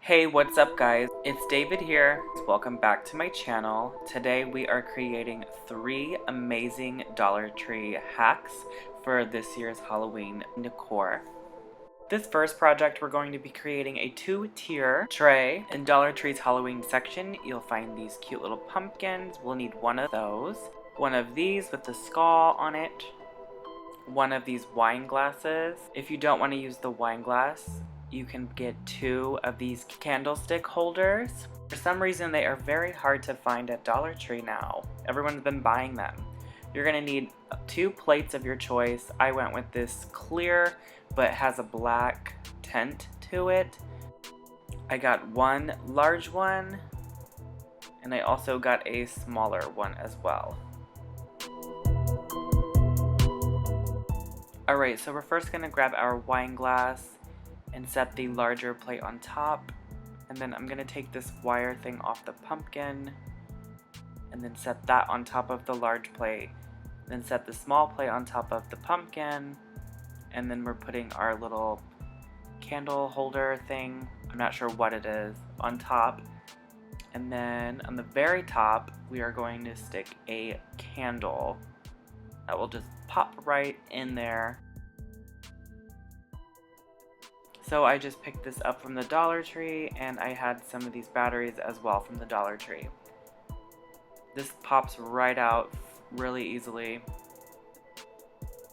Hey, what's up guys? It's David here. Welcome back to my channel. Today we are creating 3 amazing Dollar Tree hacks for this year's Halloween decor. This first project, we're going to be creating a 2-tier tray. In Dollar Tree's Halloween section, you'll find these cute little pumpkins. We'll need one of those. One of these with the skull on it. One of these wine glasses. If you don't want to use the wine glass, you can get 2 of these candlestick holders. For some reason, they are very hard to find at Dollar Tree now. Everyone's been buying them. You're gonna need 2 plates of your choice. I went with this clear, but has a black tint to it. I got 1 large one, and I also got a smaller one as well. Alright, so we're first gonna grab our wine glass and set the larger plate on top, and then I'm gonna take this wire thing off the pumpkin and then set that on top of the large plate, then set the small plate on top of the pumpkin, and then we're putting our little candle holder thing, I'm not sure what it is, on top. And then on the very top we are going to stick a candle that will just pop right in there. So I just picked this up from the Dollar Tree, and I had some of these batteries as well from the Dollar Tree. This pops right out really easily.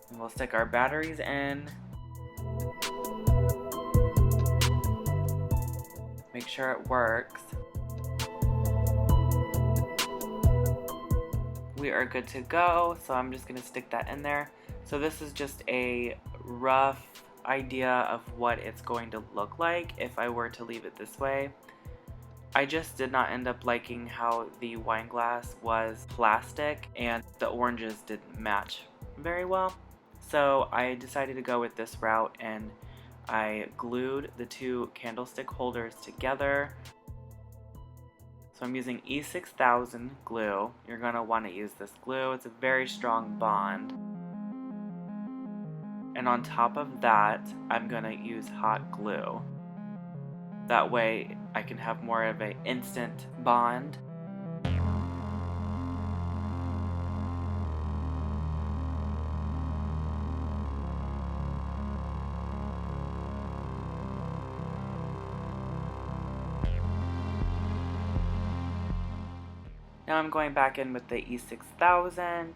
And we'll stick our batteries in. Make sure it works. We are good to go, so I'm just going to stick that in there. So this is just a rough idea of what it's going to look like if I were to leave it this way. I just did not end up liking how the wine glass was plastic and the oranges didn't match very well. So I decided to go with this route, and I glued the 2 candlestick holders together. So I'm using E6000 glue. You're going to want to use this glue. It's a very strong bond. And on top of that, I'm going to use hot glue. That way I can have more of an instant bond. Now I'm going back in with the E6000.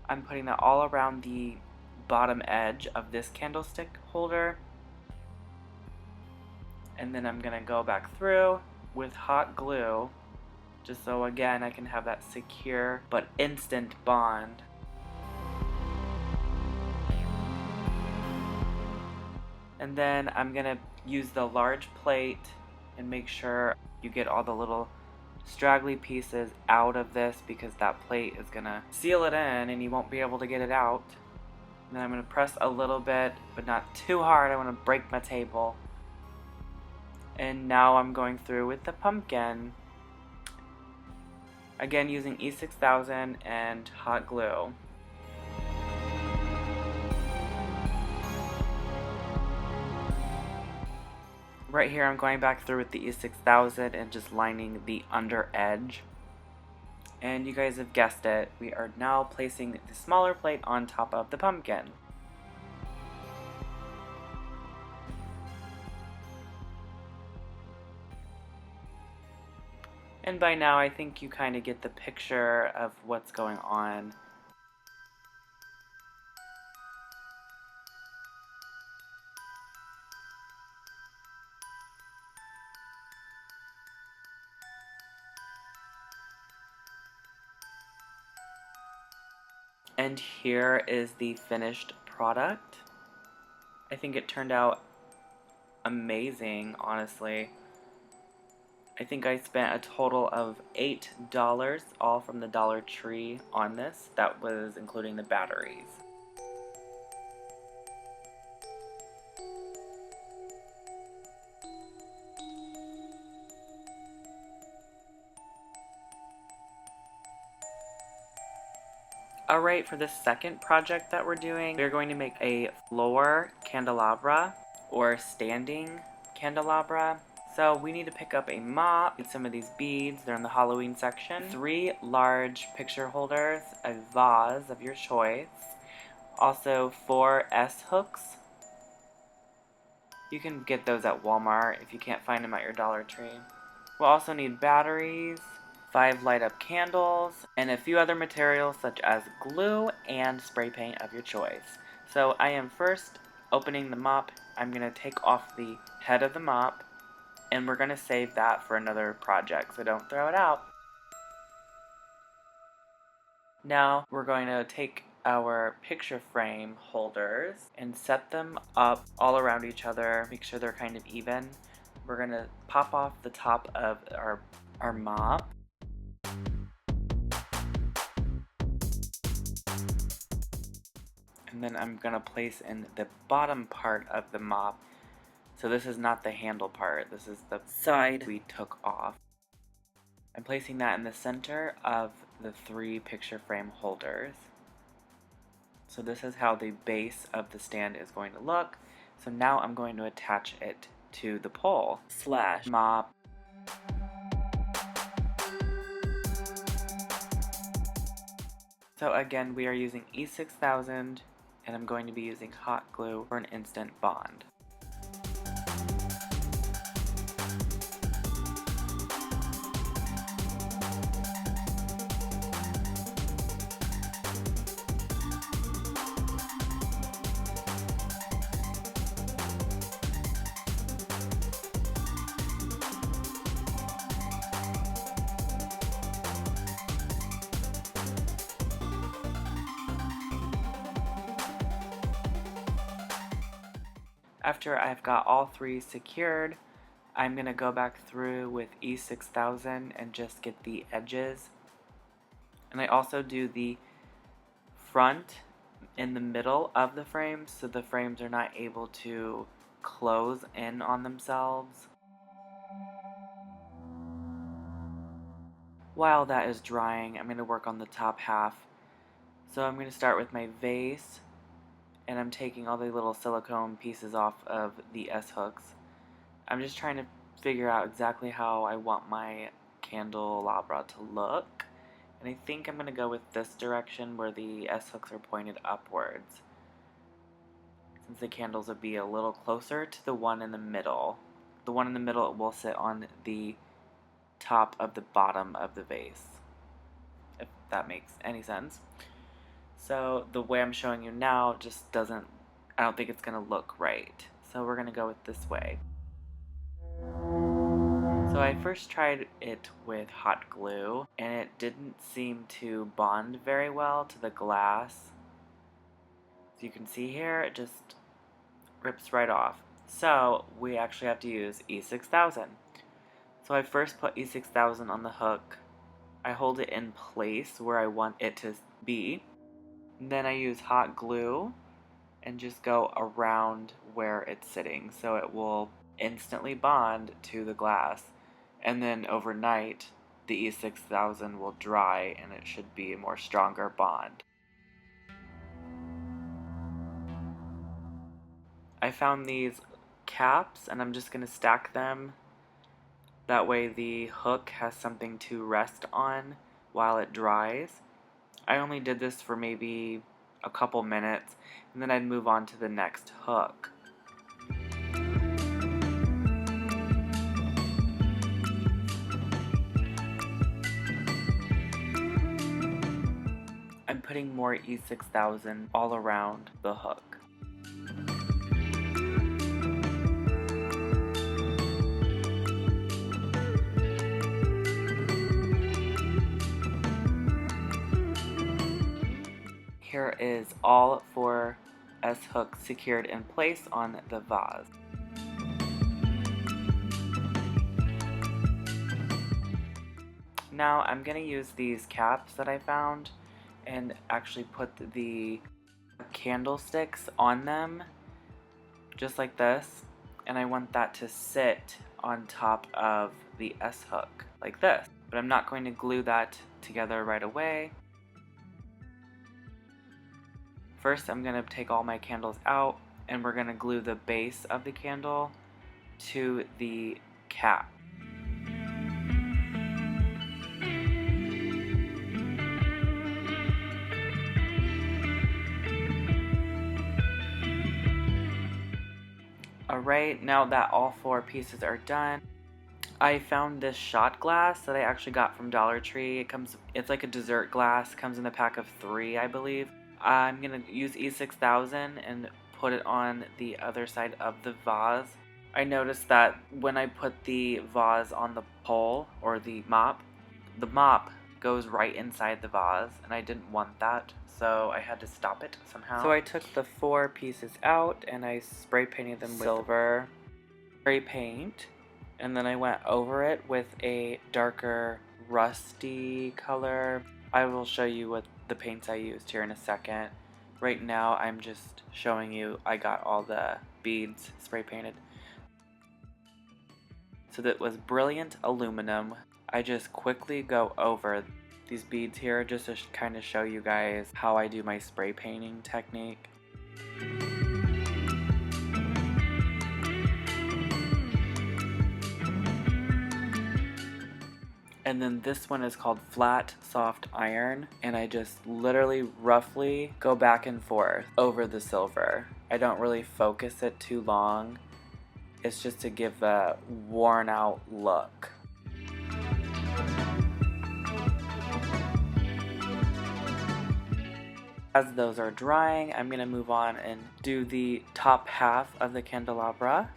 I'm putting that all around the bottom edge of this candlestick holder, and then I'm gonna go back through with hot glue, just so again I can have that secure but instant bond. And then I'm gonna use the large plate and make sure you get all the little straggly pieces out of this, because that plate is gonna seal it in and you won't be able to get it out. And then I'm going to press a little bit, but not too hard. I want to break my table. And now I'm going through with the pumpkin. Again, using E6000 and hot glue. Right here I'm going back through with the E6000 and just lining the under edge. And you guys have guessed it, we are now placing the smaller plate on top of the pumpkin. And by now I think you kind of get the picture of what's going on. And here is the finished product. I think it turned out amazing, honestly. I think I spent a total of $8, all from the Dollar Tree on this. That was including the batteries. Alright, for the second project that we're doing, we're going to make a floor candelabra, or standing candelabra. So we need to pick up a mop, some of these beads, they're in the Halloween section, 3 large picture holders, a vase of your choice, also 4 S hooks. You can get those at Walmart if you can't find them at your Dollar Tree. We'll also need batteries, 5 light up candles, and a few other materials such as glue and spray paint of your choice. So I am first opening the mop. I'm going to take off the head of the mop, and we're going to save that for another project, so don't throw it out. Now we're going to take our picture frame holders and set them up all around each other, make sure they're kind of even. We're going to pop off the top of our mop. And then I'm going to place in the bottom part of the mop. So this is not the handle part, this is the side we took off. I'm placing that in the center of the 3 picture frame holders. So this is how the base of the stand is going to look. So now I'm going to attach it to the pole / mop. So again, we are using E6000, and I'm going to be using hot glue for an instant bond. After I've got all 3 secured, I'm going to go back through with E6000 and just get the edges. And I also do the front in the middle of the frames so the frames are not able to close in on themselves. While that is drying, I'm going to work on the top half. So I'm going to start with my vase, and I'm taking all the little silicone pieces off of the S hooks. I'm just trying to figure out exactly how I want my candelabra to look, and I think I'm going to go with this direction where the S hooks are pointed upwards, since the candles would be a little closer to the one in the middle. The one in the middle will sit on the top of the bottom of the vase, if that makes any sense. So the way I'm showing you now just doesn't, I don't think it's going to look right. So we're going to go with this way. So I first tried it with hot glue, and it didn't seem to bond very well to the glass. So you can see here, it just rips right off. So we actually have to use E6000. So I first put E6000 on the hook. I hold it in place where I want it to be. Then I use hot glue and just go around where it's sitting so it will instantly bond to the glass. And then overnight, the E6000 will dry and it should be a more stronger bond. I found these caps and I'm just going to stack them. That way the hook has something to rest on while it dries. I only did this for maybe a couple minutes, and then I'd move on to the next hook. I'm putting more E6000 all around the hook. Here is all 4 S hooks secured in place on the vase. Now I'm going to use these caps that I found and actually put the candlesticks on them, just like this, and I want that to sit on top of the S hook, like this. But I'm not going to glue that together right away. First, I'm going to take all my candles out, and we're going to glue the base of the candle to the cap. Alright, now that all 4 pieces are done, I found this shot glass that I actually got from Dollar Tree. It's like a dessert glass, comes in a pack of 3, I believe. I'm gonna use E6000 and put it on the other side of the vase. I noticed that when I put the vase on the pole, or the mop goes right inside the vase, and I didn't want that, so I had to stop it somehow. So I took the 4 pieces out and I spray painted them with silver spray paint, and then I went over it with a darker rusty color. I will show you what the paints I used here in a second. Right now I'm just showing you I got all the beads spray painted. So that was brilliant aluminum. I just quickly go over these beads here just to kind of show you guys how I do my spray painting technique. And then this one is called Flat Soft Iron, and I just literally roughly go back and forth over the silver. I don't really focus it too long. It's just to give a worn out look. As those are drying, I'm going to move on and do the top half of the candelabra.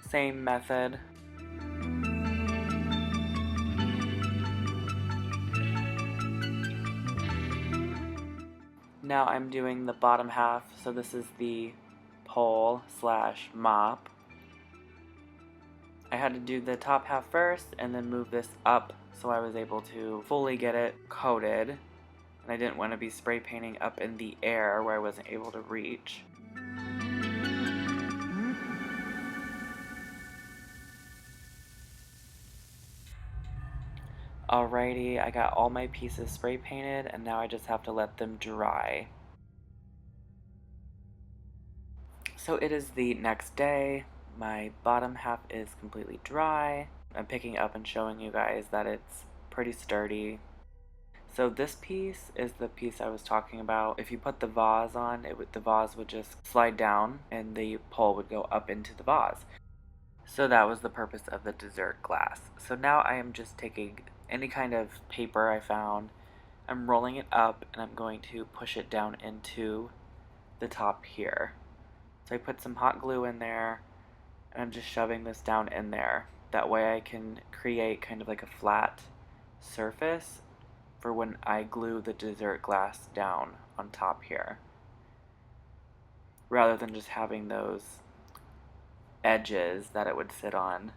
Same method. Now I'm doing the bottom half, so this is the pole slash mop. I had to do the top half first and then move this up so I was able to fully get it coated. And I didn't want to be spray painting up in the air where I wasn't able to reach. Alrighty, I got all my pieces spray painted and now I just have to let them dry. So it is the next day. My bottom half is completely dry. I'm picking up and showing you guys that it's pretty sturdy. So this piece is the piece I was talking about. If you put the vase on, the vase would just slide down and the pole would go up into the vase. So that was the purpose of the dessert glass. So now I am just taking any kind of paper I found, I'm rolling it up and I'm going to push it down into the top here. So I put some hot glue in there and I'm just shoving this down in there. That way I can create kind of like a flat surface for when I glue the dessert glass down on top here, rather than just having those edges that it would sit on,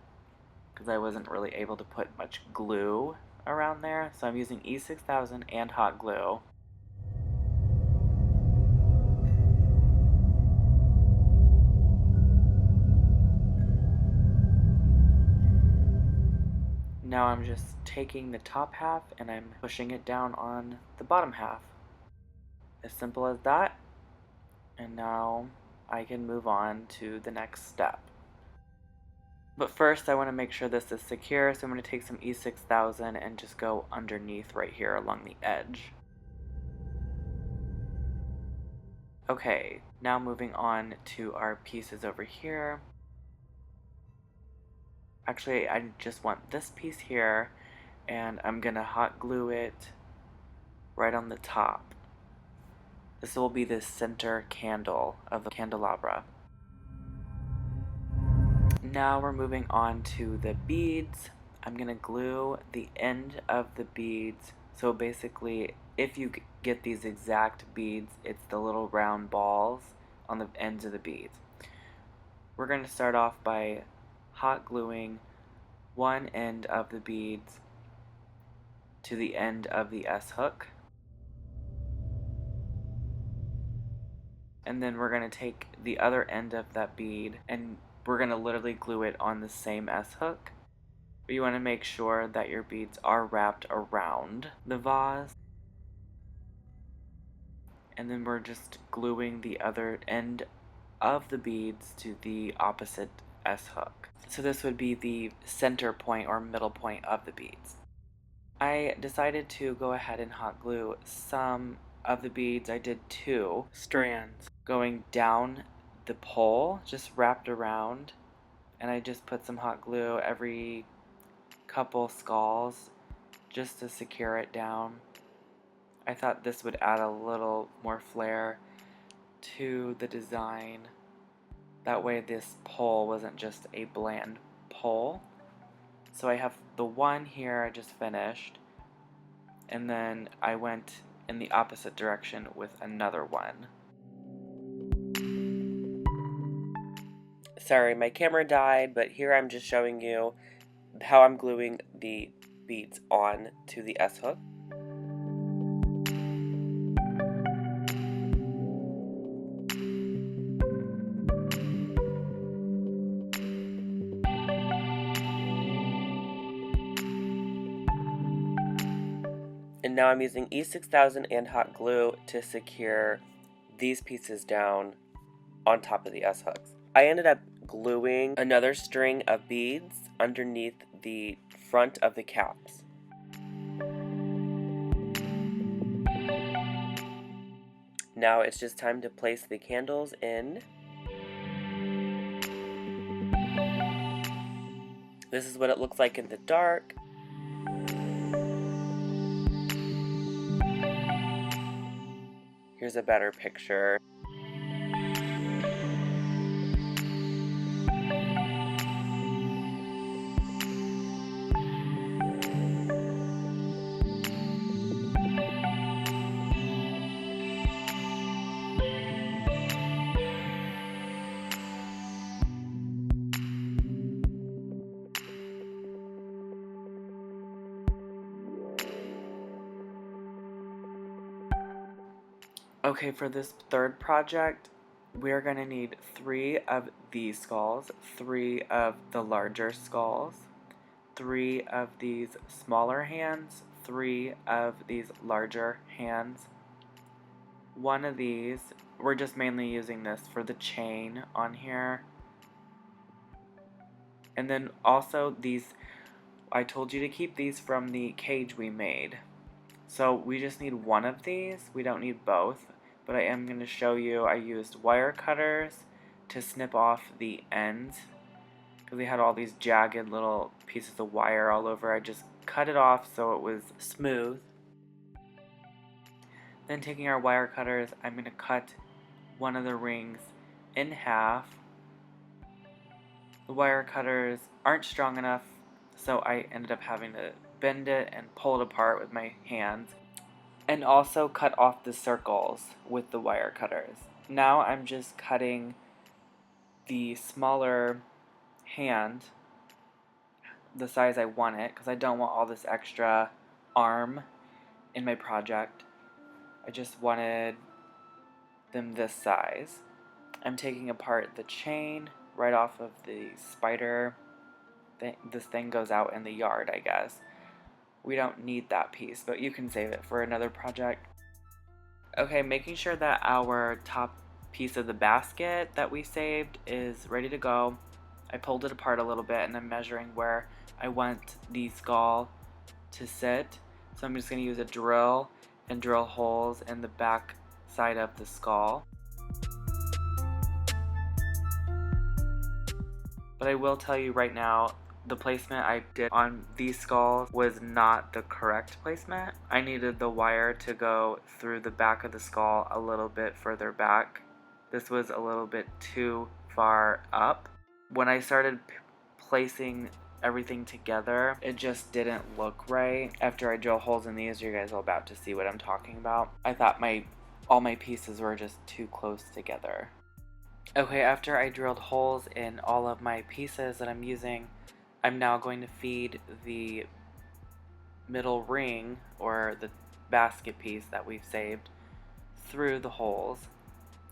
because I wasn't really able to put much glue around there. So I'm using E6000 and hot glue. Now I'm just taking the top half and I'm pushing it down on the bottom half. As simple as that. And now I can move on to the next step. But first I want to make sure this is secure, so I'm going to take some E6000 and just go underneath right here along the edge. Okay, now moving on to our pieces over here. Actually, I just want this piece here, and I'm going to hot glue it right on the top. This will be the center candle of the candelabra. Now we're moving on to the beads. I'm going to glue the end of the beads. So basically, if you get these exact beads, it's the little round balls on the ends of the beads. We're going to start off by hot gluing one end of the beads to the end of the S-hook. And then we're going to take the other end of that bead and we're going to literally glue it on the same S-hook. But you want to make sure that your beads are wrapped around the vase. And then we're just gluing the other end of the beads to the opposite S-hook. So this would be the center point or middle point of the beads. I decided to go ahead and hot glue some of the beads. I did 2 strands going down the pole, just wrapped around, and I just put some hot glue every couple skulls just to secure it down. I thought this would add a little more flair to the design. That way this pole wasn't just a bland pole. So I have the one here I just finished, and then I went in the opposite direction with another one. Sorry, my camera died, but here I'm just showing you how I'm gluing the beads on to the S-hook. And now I'm using E6000 and hot glue to secure these pieces down on top of the S-hooks. I ended up gluing another string of beads underneath the front of the caps. Now it's just time to place the candles in. This is what it looks like in the dark. Here's a better picture. Okay, for this third project, we're going to need 3 of these skulls, 3 of the larger skulls, 3 of these smaller hands, 3 of these larger hands. One of these, we're just mainly using this for the chain on here. And then also these, I told you to keep these from the cage we made. So we just need one of these, we don't need both. But I am going to show you, I used wire cutters to snip off the ends because we had all these jagged little pieces of wire all over. I just cut it off so it was smooth. Then taking our wire cutters, I'm going to cut one of the rings in half. The wire cutters aren't strong enough, so I ended up having to bend it and pull it apart with my hands. And also cut off the circles with the wire cutters. Now I'm just cutting the smaller hand, the size I want it, because I don't want all this extra arm in my project. I just wanted them this size. I'm taking apart the chain right off of the spider. This thing goes out in the yard, I guess. We don't need that piece, but you can save it for another project. Okay, making sure that our top piece of the basket that we saved is ready to go. I pulled it apart a little bit and I'm measuring where I want the skull to sit. So I'm just going to use a drill and drill holes in the back side of the skull. But I will tell you right now, the placement I did on these skulls was not the correct placement. I needed the wire to go through the back of the skull a little bit further back. This was a little bit too far up. When I started placing everything together, it just didn't look right. After I drill holes in these, you guys are about to see what I'm talking about. I thought all my pieces were just too close together. Okay, after I drilled holes in all of my pieces that I'm using, I'm now going to feed the middle ring, or the basket piece that we've saved, through the holes.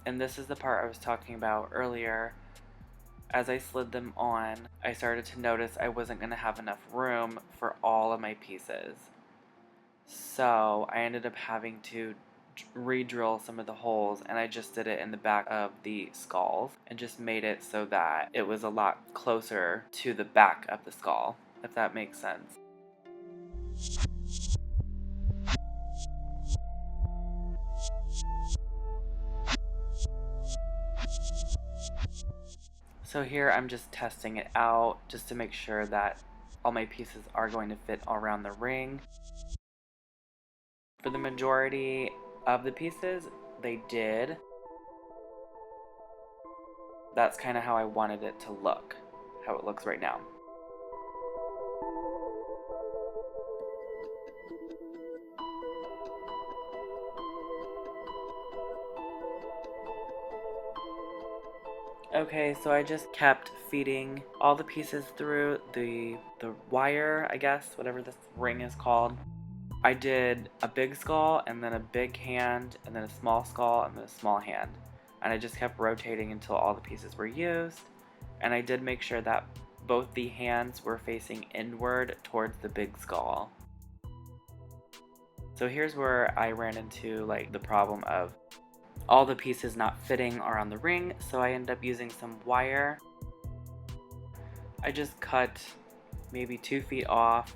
And this is the part I was talking about earlier. As I slid them on, I started to notice I wasn't going to have enough room for all of my pieces. So I ended up having to re-drill some of the holes, and I just did it in the back of the skulls and just made it so that it was a lot closer to the back of the skull, if that makes sense. So here I'm just testing it out just to make sure that all my pieces are going to fit around the ring. For the majority of the pieces, they did. That's kind of how I wanted it to look, how it looks right now. Okay, so I just kept feeding all the pieces through the wire, I guess, whatever this ring is called. I did a big skull, and then a big hand, and then a small skull, and then a small hand. And I just kept rotating until all the pieces were used. And I did make sure that both the hands were facing inward towards the big skull. So here's where I ran into like the problem of all the pieces not fitting around the ring, so I ended up using some wire. I just cut maybe 2 feet off.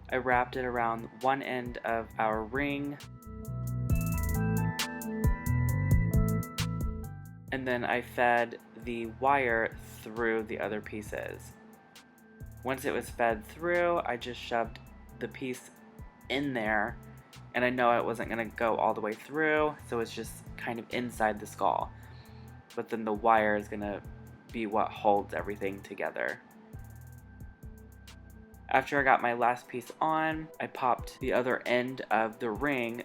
I wrapped it around one end of our ring, and then I fed the wire through the other pieces. Once it was fed through, I just shoved the piece in there, and I know it wasn't going to go all the way through, so it's just kind of inside the skull. But then the wire is going to be what holds everything together. After I got my last piece on, I popped the other end of the ring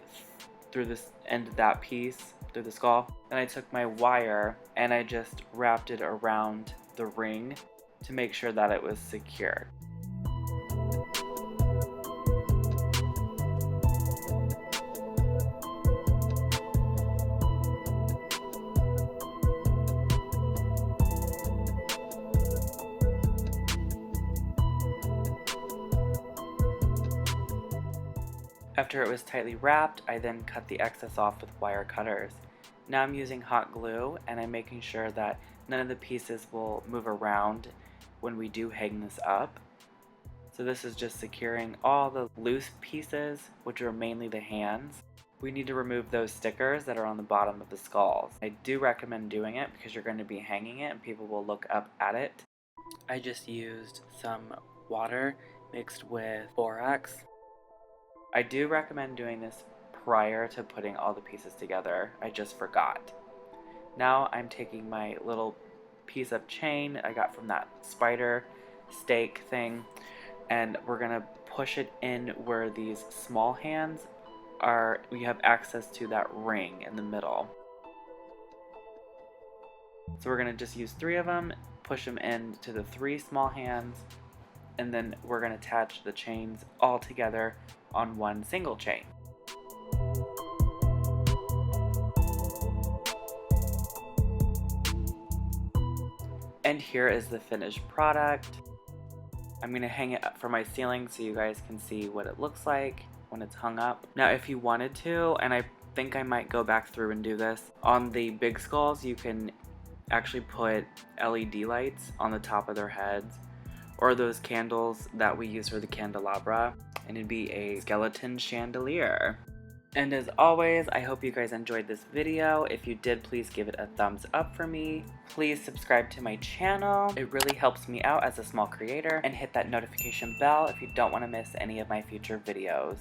through this end of that piece, through the skull. Then I took my wire and I just wrapped it around the ring to make sure that it was secure. After it was tightly wrapped, I then cut the excess off with wire cutters. Now I'm using hot glue, and I'm making sure that none of the pieces will move around when we do hang this up. So this is just securing all the loose pieces, which are mainly the hands. We need to remove those stickers that are on the bottom of the skulls. I do recommend doing it because you're going to be hanging it and people will look up at it. I just used some water mixed with borax. I do recommend doing this prior to putting all the pieces together. I just forgot. Now I'm taking my little piece of chain I got from that spider stake thing, and we're gonna push it in where these small hands are. We have access to that ring in the middle. So we're gonna just use 3 of them, push them into the 3 small hands, and then we're gonna attach the chains all together on one single chain. And here is the finished product. I'm gonna hang it up from my ceiling so you guys can see what it looks like when it's hung up. Now if you wanted to, and I think I might go back through and do this, on the big skulls you can actually put LED lights on the top of their heads, or those candles that we use for the candelabra, and it'd be a skeleton chandelier. And as always, I hope you guys enjoyed this video. If you did, please give it a thumbs up for me. Please subscribe to my channel. It really helps me out as a small creator, and hit that notification bell if you don't want to miss any of my future videos.